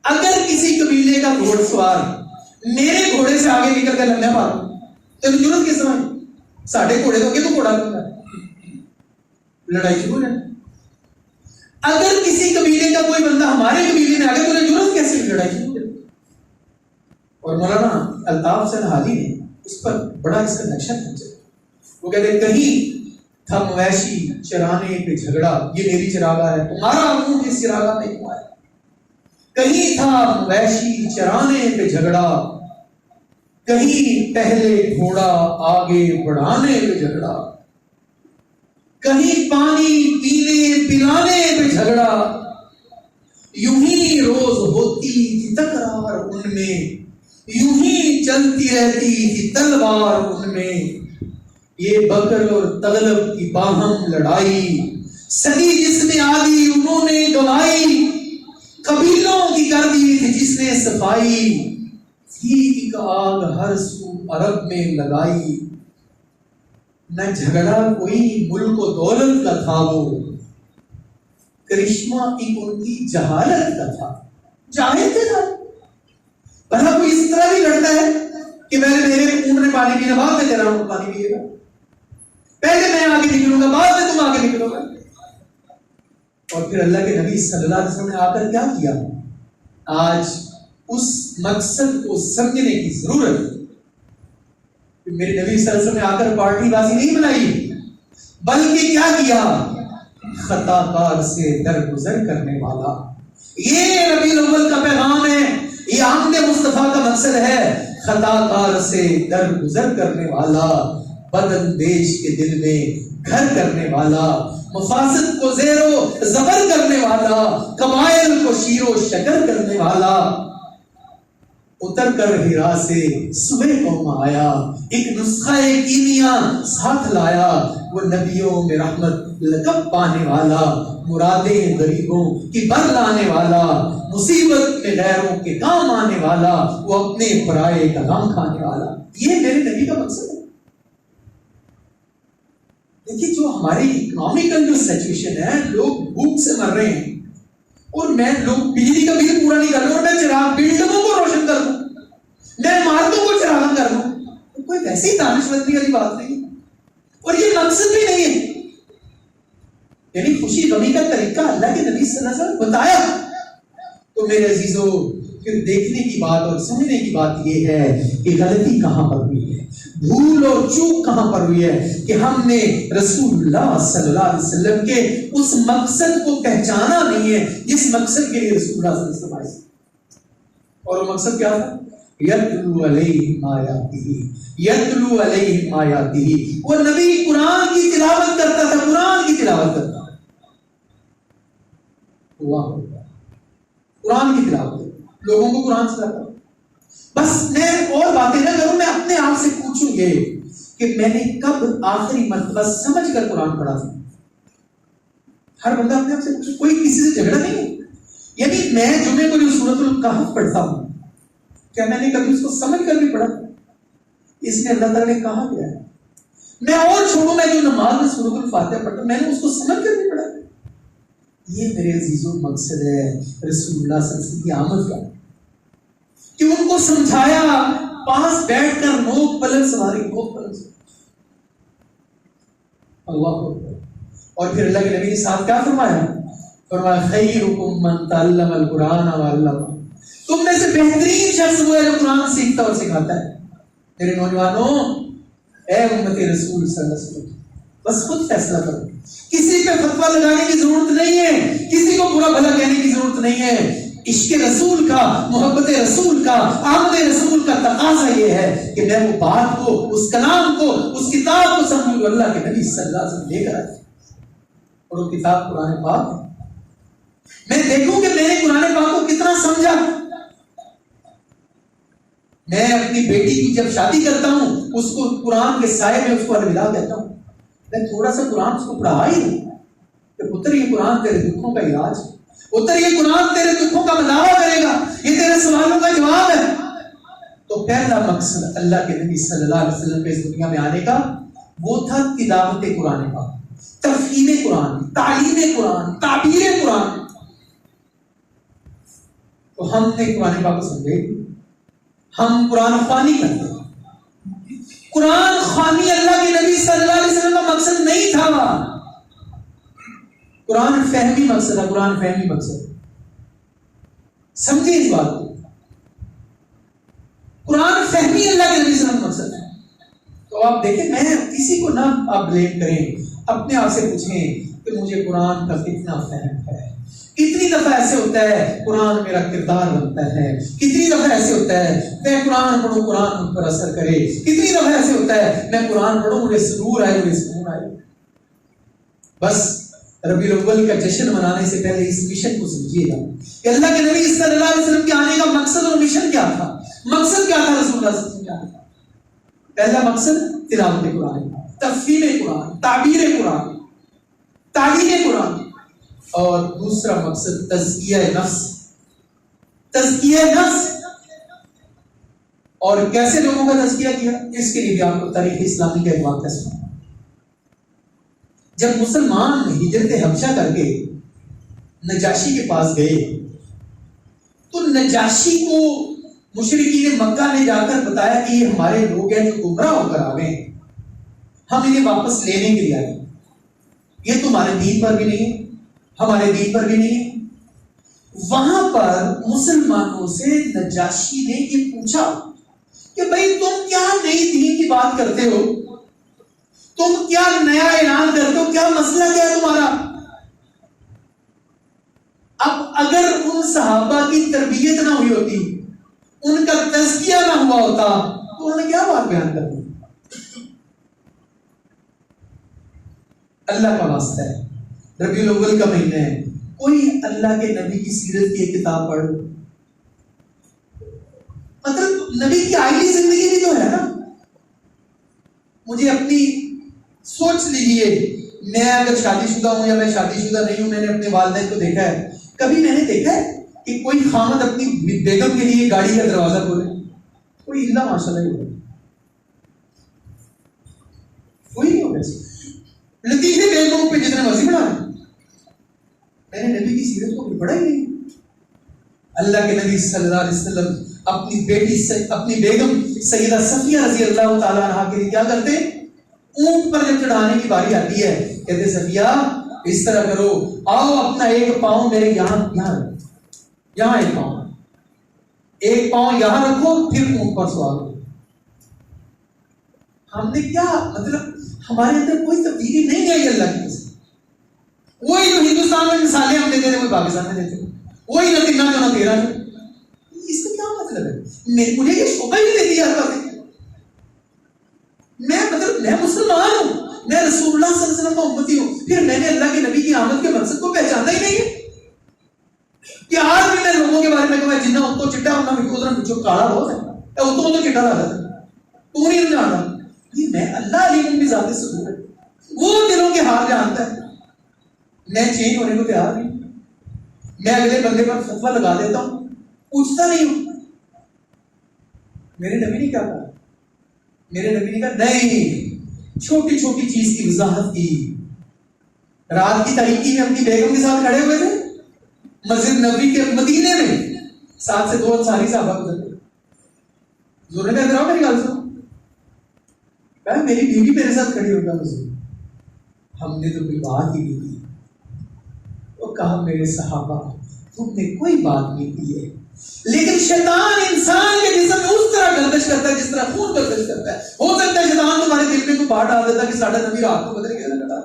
Speaker 1: اگر کسی قبیلے کا گھوڑ سوار میرے گھوڑے سے آگے نکل کر لڑنے پا تو ضرورت کس طرح؟ ساڑھے گھوڑے تو تو گھوڑا کرتا ہے، لڑائی شروع ہے۔ اگر کسی قبیلے کا کوئی بندہ ہمارے قبیلے میں آگے تو ضرورت کیسے لڑائی شروع ہے؟ اور مولانا الطاف حسین حالی نے اس پر بڑا اس کا نقشہ کھینچا، وہ کہتے ہیں کہیں تھا مویشی چرانے پہ جھگڑا، یہ میری چراغا ہے، تمہارا منہ اس چراغا میں کیوں آیا؟ کہیں تھا مویشی چرانے پہ جھگڑا، کہیں پہلے گھوڑا آگے بڑھانے پہ جھگڑا، کہیں پانی پینے پلانے پہ جھگڑا، یوں ہی روز ہوتی تھی تکرار ان میں، یوں ہی چلتی رہتی تھی تلوار ان میں، یہ بکر اور تغلب کی باہم لڑائی، صدی جس نے آدھی انہوں نے گوائی، قبیلوں کی کر دی تھی جس نے صفائی، تھی ایک آگ ہر سو عرب میں لگائی، نہ جھگڑا کوئی ملک و دولت کا تھا، وہ کرشمہ ایک ان کی جہالت کا تھا، جاہل تھا۔ بھلا کوئی اس طرح بھی لڑتا ہے کہ پہلے میرے اونٹ نے پانی پینا، بعد میں تیرا اونٹ پانی پیے گا، پہلے میں آگے نکلوں گا بعد میں تم آگے نکلو گا۔ اور پھر اللہ کے نبی صلی اللہ علیہ وسلم نے آ کر کیا کیا؟ آج اس مقصد کو سمجھنے کی ضرورت ہے کہ میرے نبی صلی اللہ علیہ وسلم نے آ کر پارٹی بازی نہیں بنائی، بلکہ کیا کیا؟ خطا کار سے درگزر کرنے والا، یہ ربیع الاول کا پیغام ہے، یہ آمد مصطفیٰ کا مقصد ہے، خطا کار سے درگزر کرنے والا، بدن دیش کے دل میں گھر کرنے والا، مفاسد کو زیر و زبر کرنے والا، قبائل کو شیر و شکر کرنے والا، اتر کر ہرا سے صبح قوم آیا، ایک نسخہ کیمیا ساتھ لایا، وہ نبیوں میں رحمت لقب پانے والا، مرادیں غریبوں کی بر لانے والا، مصیبت میں غیروں کے کام آنے والا، وہ اپنے پرائے کا غم کھانے والا، یہ میرے نبی کا مقصد ہے۔ دیکھیے جو ہماری اکنامیکل جو سچویشن ہے، لوگ بھوک سے مر رہے ہیں، اور میں لوگ بجلی کا بل پورا نہیں کر رہے، اور میں چراغ بلڈنگوں کو روشن کر دوں، میں عمارتوں کو چراغاں کر دوں، کوئی ویسی دانش مندی والی بات نہیں، اور یہ مقصد بھی نہیں ہے۔ یعنی خوشی غمی کا طریقہ اللہ کے نبی صلی اللہ علیہ وسلم بتایا۔ تو میرے عزیزو، پھر دیکھنے کی بات اور سمجھنے کی بات یہ ہے کہ غلطی کہاں پر ہوئی ہے، بھول اور چوک کہاں پر ہوئی ہے، کہ ہم نے رسول اللہ صلی اللہ علیہ وسلم کے اس مقصد کو پہچانا نہیں ہے جس مقصد کے لیے رسول اللہ صلی اللہ علیہ وسلم آئے. اور وہ مقصد کیا تھا؟ یتلو علیہم آیاتہ، یتلو علیہم آیاتہ. وہ نبی قرآن کی تلاوت کرتا تھا، قرآن کی تلاوت کرتا تھا. قرآن کی تلاوت لوگوں کو قرآن سناتا. بس میں اور باتیں نہ کروں، میں اپنے آپ سے پوچھوں یہ کہ میں نے کب آخری مرتبہ سمجھ کر قرآن پڑھا تھا. ہر بندہ اپنے آپ سے پوچھے، کوئی کسی سے جھگڑا نہیں ہے. یعنی میں جمعے کو جو سورۃ الکہف پڑھتا ہوں، کیا میں نے کبھی اس کو سمجھ کر بھی پڑھا؟ اس میں اللہ تعالیٰ نے کہا گیا ہے. میں اور چھوڑوں، میں جو نماز میں سورۃ الفاتحہ پڑھتا ہوں، میں نے اس کو سمجھ کر بھی پڑھا. یہ میرے عزیزوں مقصد ہے رسول اللہ صلی اللہ علیہ وسلم کی آمد کا، کہ ان کو سمجھایا، پاس بیٹھ کر نوک پلک سواری، نوک پلک سواری. اللہ اکبر. اور پھر اللہ کے نبی نے ساتھ کیا فرمایا؟ فرمایا خیرکم من تعلم القرآن وعلمہ. تم میں سے بہترین شخص وہ ہے جو قرآن سیکھتا اور سکھاتا ہے. میرے نوجوانوں، اے امت رسول صلی اللہ علیہ وسلم، بس خود فیصلہ کرو. کسی پہ فتویٰ لگانے کی ضرورت نہیں ہے، کسی کو برا بھلا کہنے کی ضرورت نہیں ہے. عشق رسول کا، محبت رسول کا، آمد رسول کا تقاضا یہ ہے کہ میں وہ بات کو، اس کلام کو، اس کتاب کو سمجھوں جو اللہ کے نبی صلی اللہ علیہ وسلم لے کر آئے. اور وہ کتاب قرآن پاک ہے. میں دیکھوں کہ میں نے قرآن پاک کو کتنا سمجھا. میں اپنی بیٹی کی جب شادی کرتا ہوں، اس کو قرآن کے سائے میں اس کو الوداع کہتا ہوں. میں تھوڑا سا قرآن اس کو پڑھا ہی نہیں کہ پتر یہ قرآن تیرے دکھوں کا علاج ہے، پتر یہ قرآن تیرے دکھوں کا مداوا کرے گا، یہ تیرے سوالوں کا جواب ہے. تو پہلا مقصد اللہ کے نبی صلی اللہ علیہ وسلم کے اس دنیا میں آنے کا وہ تھا تلاوت قرآن پاک، تفہیم قرآن، تعلیم قرآن، تعبیر قرآن. تو ہم نے قرآن پاک کو سمجھے، ہم قرآن خوانی کرتے ہیں. قرآن خوانی اللہ کے نبی صلی اللہ علیہ وسلم کا مقصد نہیں تھا. قرآن فہمی مقصد ہے، قرآن فہمی مقصد. سمجھے اس بات کو، قرآن فہمی اللہ کے نبی صلی اللہ علیہ وسلم کا مقصد ہے. تو آپ دیکھیں، میں کسی کو نہ آپ بلیم کریں، اپنے آپ سے پوچھیں کہ مجھے قرآن کا کتنا فہم ہے. کتنی دفعہ ایسے ہوتا ہے قرآن میرا کردار بنتا ہے، کتنی دفعہ ایسے ہوتا ہے میں قرآن پڑھوں قرآن مجھ پر اثر کرے، کتنی دفعہ ایسے ہوتا ہے میں قرآن پڑھوں مجھے سرور آئے، مجھے سکون آئے. بس ربیع الاول کا جشن منانے سے پہلے اس مشن کو سمجھیے گا کہ اللہ کے نبی صلی اللہ علیہ وسلم کے آنے کا مقصد اور مشن کیا تھا. مقصد کیا تھا رسول اللہ صلی اللہ علیہ وسلم کے آنے کا؟ پہلا مقصد تلاوت قرآن، تفہیم قرآن، تعبیر قرآن، تعلیم قرآن. اور دوسرا مقصد تزکیہ نفس، تزکیہ نفس. اور کیسے لوگوں کا تزکیہ کیا؟ اس کے لیے بھی آپ کو تاریخ اسلامی کا ایک واقعہ سنا. جب مسلمان ہجرت حبشہ کر کے نجاشی کے پاس گئے تو نجاشی کو مشرکین مکہ نے جا کر بتایا کہ یہ ہمارے لوگ ہیں جو گمراہ ہو کر آ گئے ہیں، ہم انہیں واپس لینے کے لیے آئے، یہ تمہارے دین پر بھی نہیں ہے، ہمارے دین پر بھی نہیں ہے. وہاں پر مسلمانوں سے نجاشی نے یہ پوچھا کہ بھائی تم کیا نئی دین کی بات کرتے ہو، تم کیا نیا اعلان کرتے ہو، کیا مسئلہ کیا ہے تمہارا؟ اب اگر ان صحابہ کی تربیت نہ ہوئی ہوتی، ان کا تزکیہ نہ ہوا ہوتا تو انہوں نے کیا بات بیان کر دی؟ اللہ کا واسطہ ہے، ربیع الاول کا مہینہ ہے، کوئی اللہ کے نبی کی سیرت کی ایک کتاب پڑھ، مطلب نبی کی آئلی زندگی بھی تو ہے نا. مجھے اپنی سوچ لیجئے، میں اگر شادی شدہ ہوں یا میں شادی شدہ نہیں ہوں، میں نے اپنے والدین کو دیکھا ہے، کبھی میں نے دیکھا ہے کہ کوئی خامد اپنی بیگم کے لیے گاڑی کا دروازہ کھولے؟ کوئی اللہ ماشاء اللہ ہوگا، کوئی نہیں ہوگا. لطیفے بیگموں پہ جتنے مرضی بڑھا رہے، میں نے نبی کی سیرت کو پڑھا ہی نہیں. اللہ کے نبی صلی اللہ علیہ وسلم اپنی بیٹی اپنی بیگم سیدہ صفیہ رضی اللہ تعالیٰ عنہا کے لیے کیا کرتے؟ اونٹ پر جب چڑھانے کی باری آتی ہے کہتے صفیہ اس طرح کرو، آؤ اپنا ایک پاؤں میرے یہاں ایک پاؤں. ایک پاؤں یہاں رکھو پھر اونٹ پر سوار ہو. ہم نے کیا مطلب ہمارے اندر کوئی تبدیلی نہیں آئی اللہ کی وجہ سے. وہی جو ہندوستان میں مثالیں ہم دیتے تھے وہی پاکستان میں دیتے, وہی نہ تنا جو نہ تیرا جو. اس کا کیا مطلب ہے؟ مجھے یہ شوبہ ہی نہیں دیتی ہر بات. میں مسلمان ہوں, میں رسول اللہ صلی اللہ علیہ وسلم کا امتی ہوں, پھر میں نے اللہ کے نبی کی آمد کے مقصد کو پہچانا ہی نہیں ہے کہ آج بھی میں لوگوں کے بارے میں کہوں جنہیں ان کو چٹا ہونا مجھے کالا ہو سکتا ہے, ان کو چٹا لگا تھا تو نہیں جانتا. میں اللہ علی بھی ذات صدور ہے, وہ دلوں کے حال جانتا ہے. میں چینج ہونے کو تیار نہیں, میں اگلے بندے پر فتویٰ لگا دیتا ہوں, پوچھتا نہیں ہوں. میرے نبی نے کیا کہا؟ میرے نبی نے کہا نہیں, چھوٹی چھوٹی چیز کی وضاحت کی. رات کی تاریکی میں اپنی بیگم کے ساتھ کھڑے ہوئے تھے مسجد نبوی کے مدینے میں, ساتھ سے 2 انصاری صحابہ گزر گئے. زور نے کہا میری گل سنو, کہا میری بیوی میرے ساتھ کھڑی ہوگا مسجد, ہم نے تو کوئی بات ہی نہیں کی. وہ کہا میرے صحابہ تم نے کوئی بات نہیں کی ہے, لیکن شیطان انسان کے جسم میں اس طرح گردش کرتا ہے جس طرح خون گردش کرتا ہے. ہو سکتا ہے شیطان تمہارے دل میں کوئی بات ڈال دیتا کہ ساڈا نبی رات کو بدل گیا لگتا.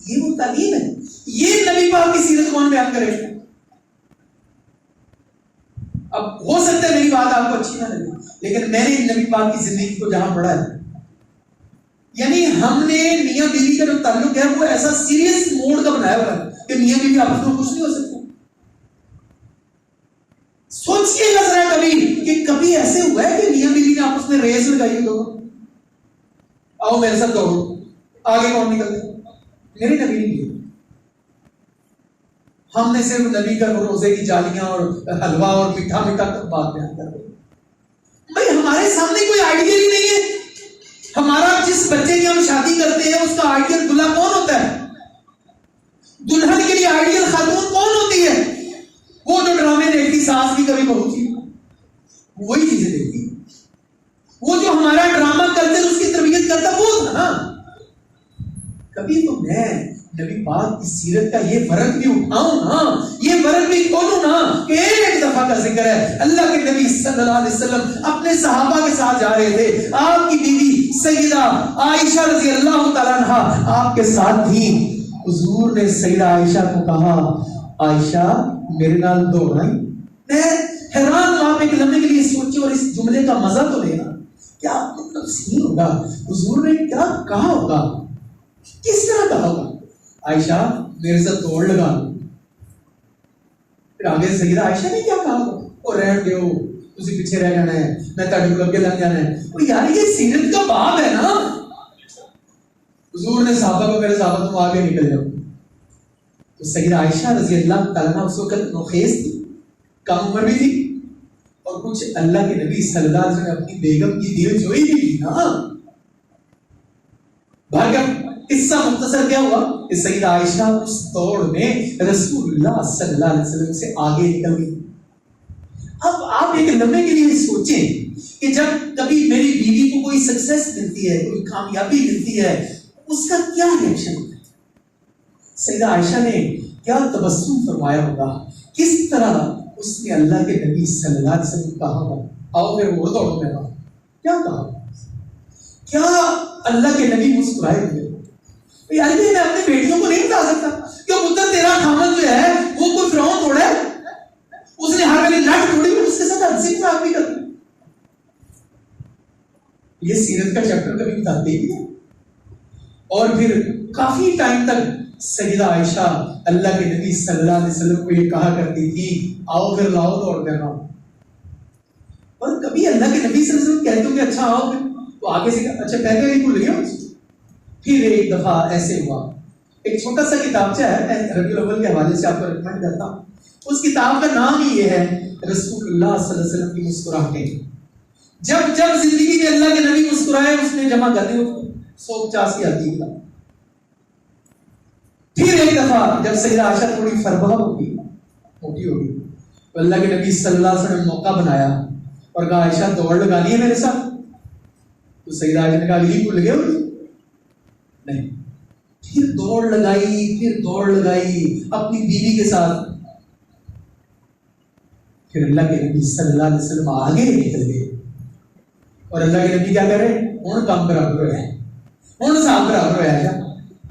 Speaker 1: یہ وہ تعلیم ہے, یہ نبی پاک کی سیرت کون بیان کرے. اب ہو سکتا ہے میری بات آپ کو اچھی نہ لگے, لیکن میں نے نبی پاک کی زندگی کو جہاں پڑھا ہے, یعنی ہم نے میاں بیوی کا جو تعلق ہے وہ ایسا سیریس موڈ کا بنایا ہوا ہے کہ میاں بیوی آپس میں خوش نہیں ہو سکتے. سوچئے گا ذرا کبھی ایسے ہوا ہے کہ میاں بیوی نے آپس میں ریس لگائی ہو, آؤ میرے ساتھ دوڑو, آگے کون نکلتے؟ میرے نبی نے کیا. ہم نے صرف نبی کا روزے کی جالیاں اور حلوہ اور میٹھا میٹھا بات بیان کر رہے. بھائی ہمارے سامنے کوئی آئیڈیل ہی نہیں ہے. ہمارا جس بچے کی ہم شادی کرتے ہیں اس کا آئیڈیل دلہا کون ہوتا ہے؟ دلہن کے لیے آئیڈیل خاتون کون ہوتی ہے؟ وہ جو ڈرامے دیکھتی ساس بھی کبھی بہو تھی, وہی چیزیں دیکھتی. وہ جو ہمارا ڈرامہ کلچر اس کی تربیت کرتا وہ تھا نا. کبھی تو میں نبی پاک کی سیرت کا یہ فرق بھی اٹھاؤں نا, یہ فرق بھی کھولوں نا کہ ایک دفعہ کا ذکر ہے اللہ کے نبی صلی اللہ علیہ وسلم اپنے صحابہ کے ساتھ جا رہے تھے. آپ کی بیوی سیدہ عائشہ رضی اللہ تعالیٰ عنہا آپ کے ساتھ تھی. حضور نے سیدہ عائشہ کو کہا عائشہ میرے نال دوڑائی. میں حیران ہوں, آپ ایک لمحے کے لیے سوچیں اور اس جملے کا مزہ تو لینا. کیا مطلب صحیح ہوگا, حضور نے کیا کہا ہوگا, کس طرح کہا ہوگا عائشہ میرے ساتھ دوڑ لگا. پھر آگے سیدہ عائشہ نے کیا کہا ہوگا, اور رہن دیو تسی پیچھے رہ جانا ہے, میں تہاڈے کول اگے لنگ جانا ہے. وہ یار یہ سیرت کا باب ہے نا. حضور نے صحابہ کو میرے صحابہ تم آگے نکل جاؤ. تو سیدہ عائشہ رضی اللہ تعالیٰ عنہ اس وقت نوخیز تھی, کم عمر بھی تھی, اور کچھ اللہ کے نبی صلی اللہ علیہ وسلم نے اپنی بیگم کی دل جوئی بھی تھی نا. بھاگ گیا. قصہ مختصر کیا ہوا کہ سیدہ عائشہ اس دوڑ میں رسول اللہ صلی اللہ علیہ وسلم سے آگے نکل گئی. اب آپ ایک لمحے کے لیے سوچیں کہ جب کبھی میری بیوی کو کوئی سکسیس ملتی ہے, کوئی کامیابی ملتی ہے, اس کا کیا ریئیکشن ہوتا ہے. سیدہ عائشہ نے کیا تبسم فرمایا ہوگا, کس طرح اس نے اللہ کے نبی صلی اللہ علیہ وسلم کو کہا ہوگا آؤ پھر وہ دوڑو میرا, کیا کہا, کیا اللہ کے نبی مسکرائے ہوئے. یار میں اپنے بیٹیوں کو نہیں بتا سکتا کہ پتر تیرا خامن جو ہے وہ کوئی فرعون تھوڑا ہے, اس نے ہر والی لٹ توڑی, اس کے ساتھ ہنسی مذاق بھی کرتے. یہ سیرت کا چیپٹر کبھی بتاتے ہی نہیں. اور پھر کافی ٹائم تک سیدہ عائشہ اللہ کے نبی صلی اللہ علیہ وسلم کو یہ کہا کرتی تھی آؤ پھر لاؤ دوڑ کر رہا ہوں. اور کبھی اللہ کے نبی صلی اللہ علیہ وسلم کہتے ہوں کہ اچھا آؤ پھر, تو آگے سے اچھا کہتے ہیں بھول گیا. پھر ایک دفعہ ایسے ہوا, ایک چھوٹا سا کتابچہ ہے, میں ربیع الاول کے حوالے سے آپ کو ریکمینڈ کرتا ہوں. اس کتاب کا نام ہی یہ ہے رسول اللہ صلی اللہ علیہ وسلم کی مسکراہٹیں. جب زندگی میں اللہ کے نبی مسکرائے اس نے جمع کر دی 185 آتی ہے. پھر ایک دفعہ جب سیدہ عائشہ تھوڑی فربہ ہوگی, موٹی ہوگی, تو اللہ کے نبی صلی اللہ علیہ وسلم نے موقع بنایا اور کہا عائشہ دوڑ لگانی ہے میرے ساتھ. تو سیدہ عائشہ نے کہا یہ بھول گئے ہو نہیں. پھر دوڑ لگائی اپنی بیوی کے ساتھ. پھر اللہ کے نبی صلی اللہ علیہ وسلم آگے نکل گئے اور اللہ کے نبی کیا کر رہے ہوں کام برابر ہے ہوں صاحب برابر ہوا جا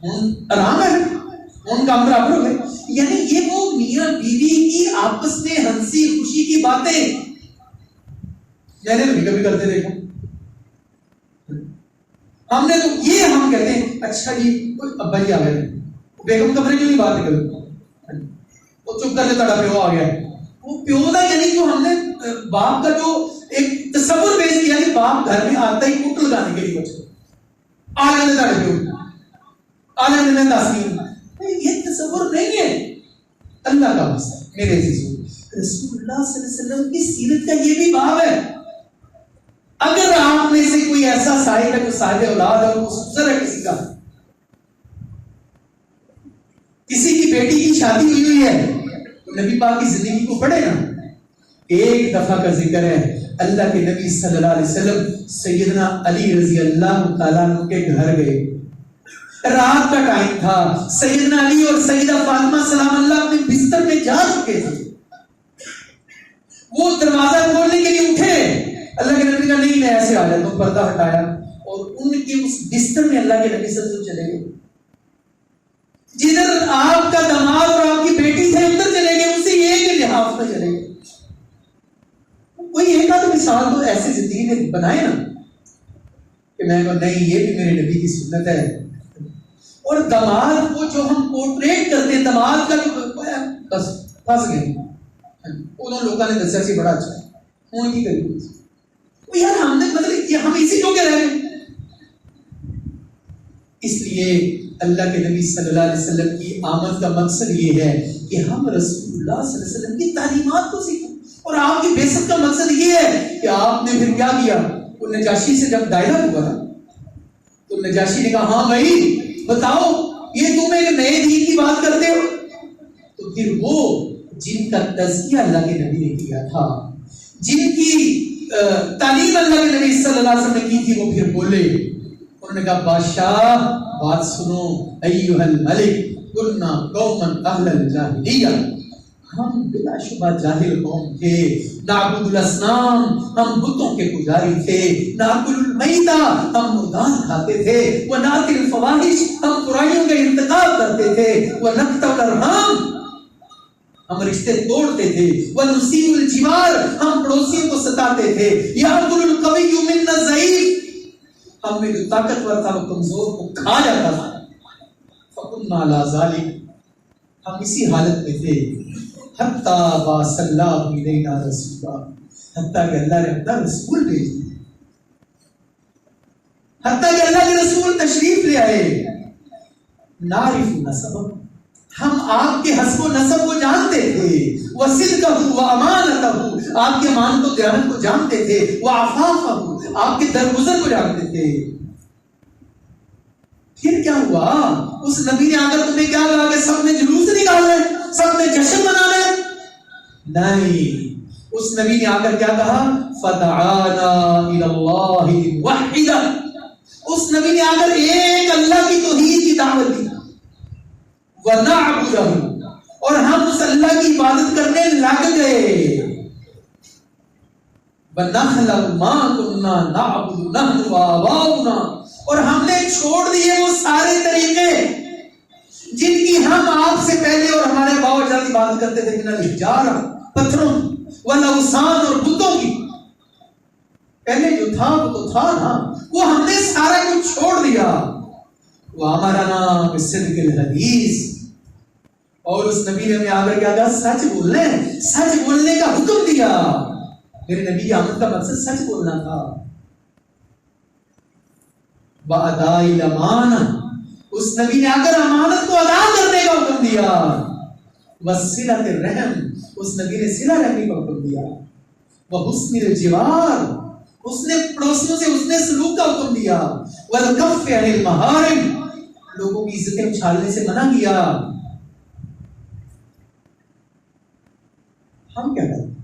Speaker 1: ہوں آرام ہے ہوں کام برابر ہو گئے. یعنی یہ وہ میاں بیوی کی آپس میں ہنسی خوشی کی باتیں میں نے کبھی کبھی کرتے دیکھا. ہم نے تو یہ ہم کہتے ہیں اچھا جی کوئی ابا جی آ گئے بیگم کمرے کیوں نہیں باہر نکل وہ چپ کر لے تڑا پیو آ گیا. وہ پیو دا یعنی جو ہم نے باپ کا جو ایک تصور پیش کیا کہ باپ گھر میں آتا ہی کٹ لگانے کے لیے بچے آ جانے تڑا پیو آ جانے میں تاسیم یہ تصور نہیں ہے. اللہ کا مسئلہ میرے عزیزو رسول اللہ صلی اللہ علیہ وسلم کی سیرت کا یہ بھی باب ہے. اگر آپ میں سے کوئی ایسا صاحب ہے جو صاحب اولاد ہے وہ سسر ہے کسی کا کسی کی بیٹی کی شادی ہوئی ہے تو نبی پاک کی زندگی کو پڑھے نا. ایک دفعہ کا ذکر ہے اللہ کے نبی صلی اللہ علیہ وسلم سیدنا علی رضی اللہ تعالیٰ عنہ کے گھر گئے. رات کا ٹائم تھا. سیدنا علی اور سیدہ فاطمہ سلام اللہ اپنے بستر میں جا چکے تھے. وہ دروازہ کھولنے کے لیے اٹھے. اللہ کے نبی کا نہیں میں ایسے آ جاتا ہوں. پردہ ہٹایا اور ان کے اس بستر میں اللہ کے نبی صلی اللہ علیہ وسلم چلے گئے. جدھر آپ کا داماد اور آپ کی بیٹی تھے ادھر چلے گئے. اسی ایک کے لحاظ میں چلے گئے. کوئی ایک آدھ مثال تو ایسی زندگی میں بنائے نا کہ میں کہوں نہیں یہ بھی میرے نبی کی سنت ہے. اور داماد کو جو ہم پورٹریٹ کرتے ہیں داماد کا جو بس پھنس گئے. انہوں لوگوں نے دسیا سی بڑا اچھا ہے ان کی کری یار ہم نے مطلب ہم اسی جو کے رہے ہیں. اس لیے اللہ کے نبی صلی اللہ علیہ وسلم کی آمد کا مقصد یہ ہے کہ ہم رسول اللہ صلی اللہ علیہ وسلم کی تعلیمات کو سیکھیں. اور آپ کی بعثت کا مقصد یہ ہے کہ آپ نے پھر کیا کیا. وہ نجاشی سے جب دائرہ ہوا نا تو نجاشی نے کہا ہاں بھائی بتاؤ یہ تم ایک نئے دین کی بات کرتے ہو. تو پھر وہ جن کا تزکیہ اللہ کے نبی نے کیا تھا جن کی تعلیم اللہ کے نبی صلی اللہ علیہ وسلم نے کی تھی وہ پھر بولے. انہوں نے کہا بادشاہ بات سنو ایھا الملک کنا قوما اہل الجاہلیہ ہم بلا شبہ جاہل قوم تھے. نعبد الاصنام ہم بتوں کے پجاری تھے. ناکل المیتہ ہم مردان کھاتے تھے. وناکل الفواحش ہم برائیوں کا ارتکاب کرتے تھے. ونقطع الارحام ہم رشتے توڑتے تھے. ونسیء الجوار ہم پڑوسیوں کو ستاتے تھے. یاکل القوی منا الضعیف ہم میں جو طاقتور تھا وہ کمزور کو کھا جاتا تھا. فکنا علی ذلک ہم اسی حالت میں تھے. حتیٰ بعث اللہ الینا رسولا حتیٰ کہ اللہ نے اپنا رسول بھیج دیا. حتیٰ کہ اللہ کے رسول تشریف لے آئے. نعرف نسبہ ہم آپ کے حسب و نسب کو جانتے تھے. وصدقہ وامانتہ آپ کے امانت و دیانت کو جانتے تھے. وعفافہ آپ کے درگزر کو جانتے تھے. پھر کیا ہوا اس نبی نے آ کر تمہیں کیا کہا کہ سب نے جلوس نکالنا ہے سب نے جشن منانا ہے؟ نہیں. اس نبی نے آ کر کیا کہا فدعانا الی اللہ وحدہ. اس نبی نے آ کر ایک اللہ کی توحید کی دعوت دی. وَنَعْبُدَهُ اور ہم اس اللہ کی عبادت کرنے لگ گئے. وَنَخْلَعُ مَا كُنَّا نَعْبُدُ نَحْنُ وَآبَاؤُنَا اور ہم نے چھوڑ دیے وہ سارے طریقے جن کی ہم آپ سے پہلے اور ہمارے باپ اجداد عبادت کرتے تھے. من الحجارہ پتھروں والاوثان اور بتوں کی. پہلے جو تھا وہ تو تھا نا وہ ہم نے سارا کچھ چھوڑ دیا. وَأَمَرَنَا بِالصِّدْقِ الْحَدِيثِ اور اس نبی نے ہمیں آ کر کیا کہا سچ بولنے کا حکم دیا. میرے نبی کی آمد کا مقصد سچ بولنا تھا. وَأَدَاءِ الْأَمَانَةِ اس نبی نے آ کر امانت کو ادا کرنے کا حکم دیا. وَصِلَةِ الرَّحِمِ اس نبی نے صلہ رحمی کا حکم دیا. وَحُسْنِ الْجِوَارِ اس نے پڑوسیوں سے اس نے سلوک کا حکم دیا. وَالْكَفِّ عَنِ الْمَحَارِمِ لوگوں کی عزتیں اچھالنے سے منع کیا. ہم کیا کرتے ہیں؟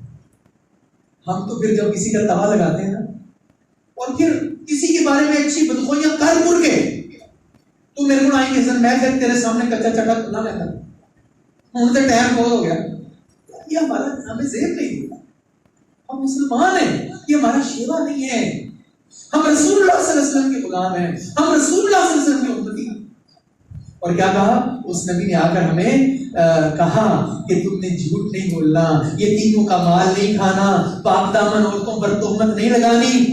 Speaker 1: ہم تو پھر جب کسی کا توا لگاتے ہیں نا اور پھر کسی کے بارے میں اچھی بدخوئیاں کر کے تو میرے کو آئیں گے سر میں پھر تیرے سامنے کچا چٹا نہ لیتا ہوں تو ٹائم بہت ہو گیا. یہ ہمارا ہمیں ذہن نہیں. ہم مسلمان ہیں، یہ ہمارا شیوا نہیں ہے، ہم رسول اللہ صلی اللہ علیہ وسلم کے غلام ہیں، ہم رسول اللہ صلی اللہ علیہ وسلم کے امتی ہیں۔ اور کیا کہا اس نبی نے آ کر ہمیں کہا کہ تم نے جھوٹ نہیں بولنا، یتیموں کا مال نہیں کھانا، پاک دامن عورتوں پر تہمت نہیں لگانی۔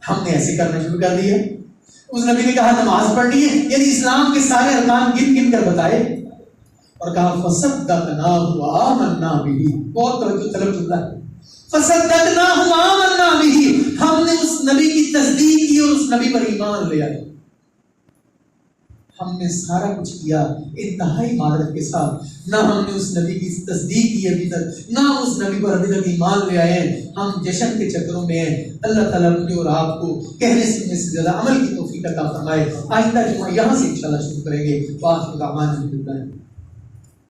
Speaker 1: ہم نے ایسے کرنا شروع کر دیا۔ اس نبی نے کہا نماز پڑھنی ہے، یعنی اسلام کے سارے ارکان گن گن کر بتائے، اور کہا فصدقناہ وآمنا بہ، بہت توجہ طلب جملہ ہے، فصدقناہ وآمنا بہ، ہم نے اس نبی کی تصدیق کی اور اس نبی پر ایمان لے آئے۔ ہم نے سارا کچھ کیا انتہائی معذرت کے ساتھ، نہ ہم نے اس نبی کی تصدیق کی ابھی تک، نہ اس نبی پر ابھی تک ایمان لے آئے ہیں، ہم جشن کے چکروں میں ہیں۔ اللہ تعالیٰ مجھے اور آپ کو کہنے سننے سے زیادہ عمل کی توفیق عطا فرمائے۔ آئندہ جمعہ یہاں سے انشاءاللہ شروع کریں گے۔ وآخر دعوانا الحمدللہ۔